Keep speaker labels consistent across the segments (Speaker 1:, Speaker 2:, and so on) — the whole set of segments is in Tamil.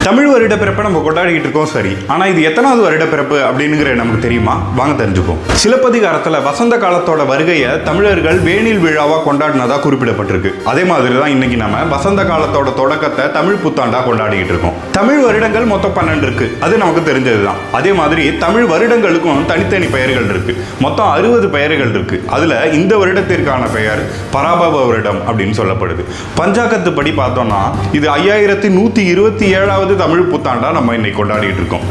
Speaker 1: தமிழ் வருட பிறப்பை நம்ம கொண்டாடிக்கிட்டு இருக்கோம் சரி, ஆனால் இது எத்தனாவது வருட பிறப்பு அப்படிங்கிற நமக்கு தெரியுமா? வாங்க தெரிஞ்சுப்போம். சிலப்பதிகாரத்தில் வசந்த காலத்தோட வருகையை தமிழர்கள் வேணில் விழாவாக கொண்டாடினதாக குறிப்பிடப்பட்டிருக்கு. அதே மாதிரி தான் இன்னைக்கு நம்ம வசந்த காலத்தோட தொடக்கத்தை தமிழ் புத்தாண்டா கொண்டாடிக்கிட்டு இருக்கோம். தமிழ் வருடங்கள் மொத்தம் 12 இருக்கு, அது நமக்கு தெரிஞ்சது தான். அதே மாதிரி தமிழ் வருடங்களுக்கும் தனித்தனி பெயர்கள் இருக்கு. மொத்தம் 60 பெயர்கள் இருக்கு. அதுல இந்த வருடத்திற்கான பெயர் பராபவ வருடம் அப்படின்னு சொல்லப்படுது. பஞ்சாங்கத்து படி பார்த்தோம்னா இது 5127வது தமிழ் புத்தாண்டா நம்ம இன்னைக்கு கொண்டாடிட்டு இருக்கோம்.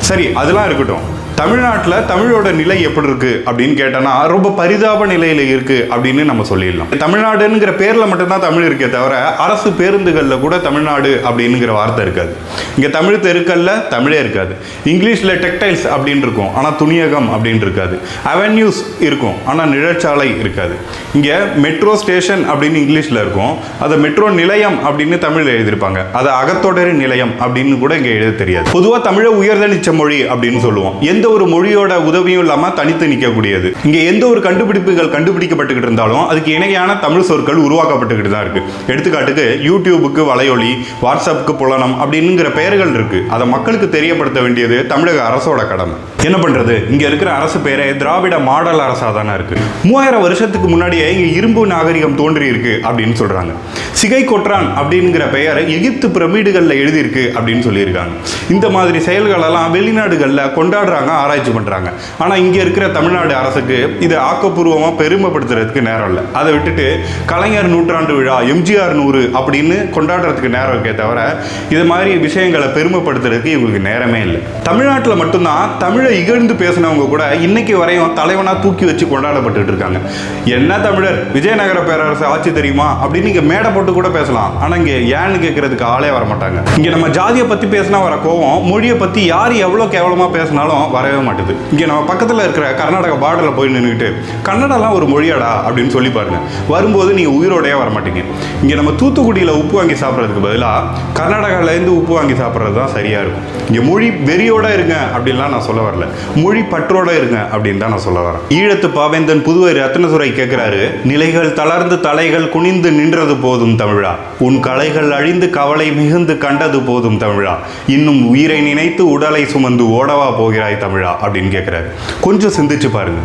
Speaker 1: சரி, அதெல்லாம் இருக்கட்டும். தமிழ்நாட்டில் தமிழோட நிலை எப்படி இருக்கு அப்படின்னு கேட்டோன்னா ரொம்ப பரிதாப நிலையில இருக்கு அப்படின்னு நம்ம சொல்லிடலாம். தமிழ்நாடுங்கிற பேர்ல மட்டும்தான் தமிழ் இருக்கே தவிர அரசு பேருந்துகளில் கூட தமிழ்நாடு அப்படிங்கிற வார்த்தை இருக்காது. இங்கே தமிழ் தெருக்கல்ல தமிழே இருக்காது. இங்கிலீஷில் டெக்டைல்ஸ் அப்படின்னு இருக்கும், ஆனால் துணியகம் அப்படின்னு இருக்காது. அவென்யூஸ் இருக்கும், ஆனால் நிழற்சாலை இருக்காது. இங்கே மெட்ரோ ஸ்டேஷன் அப்படின்னு இங்கிலீஷில் இருக்கும், அதை மெட்ரோ நிலையம் அப்படின்னு தமிழில் எழுதியிருப்பாங்க. அதை அகத்தொடர் நிலையம் அப்படின்னு கூட இங்கே எழுத தெரியாது. பொதுவாக தமிழை உயர்தனிச்ச மொழி அப்படின்னு சொல்லுவோம். எந்த ஒரு மொழியோட உதவியும் இல்லாமல் தனித்து நிற்கக்கூடியது. இங்கே எந்த ஒரு கண்டுபிடிப்புகள் கண்டுபிடிக்கப்பட்டுக்கிட்டு இருந்தாலும் அதுக்கு இணையான தமிழ் சொற்கள் உருவாக்கப்பட்டுக்கிட்டு தான் இருக்கு. எடுத்துக்காட்டுக்கு யூடியூபுக்கு வலையொலி, வாட்ஸ்அப்புக்கு புலனம் அப்படிங்கிற பெயர்கள் இருக்கு. அதை மக்களுக்கு தெரியப்படுத்த வேண்டியது தமிழக அரசோட கடமை. என்ன பண்றது, இங்க இருக்கிற அரசு பேரே திராவிட மாடல் அரசா தானே இருக்கு. 3000 வருஷத்துக்கு முன்னாடியே இங்க இரும்பு நாகரிகம் தோன்றி இருக்கு அப்படின்னு சொல்றாங்க. சிகை கொற்றான் அப்படிங்கிற பெயர் எகிப்து பிரமிடுகள்ல எழுதியிருக்கு அப்படின்னு சொல்லியிருக்காங்க. இந்த மாதிரி செயல்களெல்லாம் வெளிநாடுகள்ல கொண்டாடுறாங்க, ஆராய்ச்சி பண்றாங்க. ஆனா இங்க இருக்கிற தமிழ்நாடு அரசுக்கு இதை ஆக்கப்பூர்வமா பெருமைப்படுத்துறதுக்கு நேரம் இல்லை. அதை விட்டுட்டு கலைஞர் நூற்றாண்டு விழா, எம்ஜிஆர் 100 அப்படின்னு கொண்டாடுறதுக்கு நேரம் இருக்கே தவிர இது மாதிரி விஷயங்களை பெருமைப்படுத்துறதுக்கு இவங்களுக்கு நேரமே இல்லை. தமிழ்நாட்டில் மட்டும்தான் தமிழை இகழ்ந்து பேசினவங்க கூட இன்னைக்கு வரையும் தலைவனா தூக்கி வச்சு கொண்டாடப்பட்டு இருக்காங்க. என்ன தமிழர், விஜயநகர பேரரசு ஆட்சி தெரியுமா அப்படின்னு இங்க மேடை போட்டு கூட பேசலாம். ஆனா இங்க ஏன்னு கேட்கறதுக்கு ஆளே வர மாட்டாங்க. இங்க நம்ம ஜாதியை பத்தி பேசினா வர கோவம் மொழியை பத்தி யார் எவ்வளவு கேவலமா பேசினாலும் வரவே மாட்டுது. இங்க நம்ம பக்கத்துல இருக்கிற கர்நாடக பார்டர்ல போய் நின்றுட்டு கன்னடலாம் ஒரு மொழியாடா அப்படின்னு சொல்லி பாருங்க, வரும்போது நீங்க உயிரோடையே வர மாட்டீங்க. இங்க நம்ம தூத்துக்குடியில உப்பு வாங்கி சாப்பிட்றதுக்கு பதிலாக கர்நாடகால இருந்து உப்பு வாங்கி சாப்பிட்றது தான் சரியா இருக்கும். இங்க மொழி வெறியோட இருங்க அப்படின்லாம் நான் சொல்ல வரல, மொழி பற்றோட இருங்க அப்படின்னு தான் நான் சொல்ல வரேன். ஈழத்து பாவேந்தன் புதுவை ரத்னசுரை கேட்கிறாரு, நிலைகள் தளர்ந்து தலைகள் குனிந்து நின்றது போதும் தமிழா, உன் கலைகள் அழிந்து கவலை மிகுந்து கண்டது போதும் தமிழா, இன்னும் உயிரை நினைத்து உடலை சுமந்து ஓடவா போகிறாய் தமிழா அப்படின்னு கேட்கிறாரு. கொஞ்சம் சிந்திச்சு பாருங்க.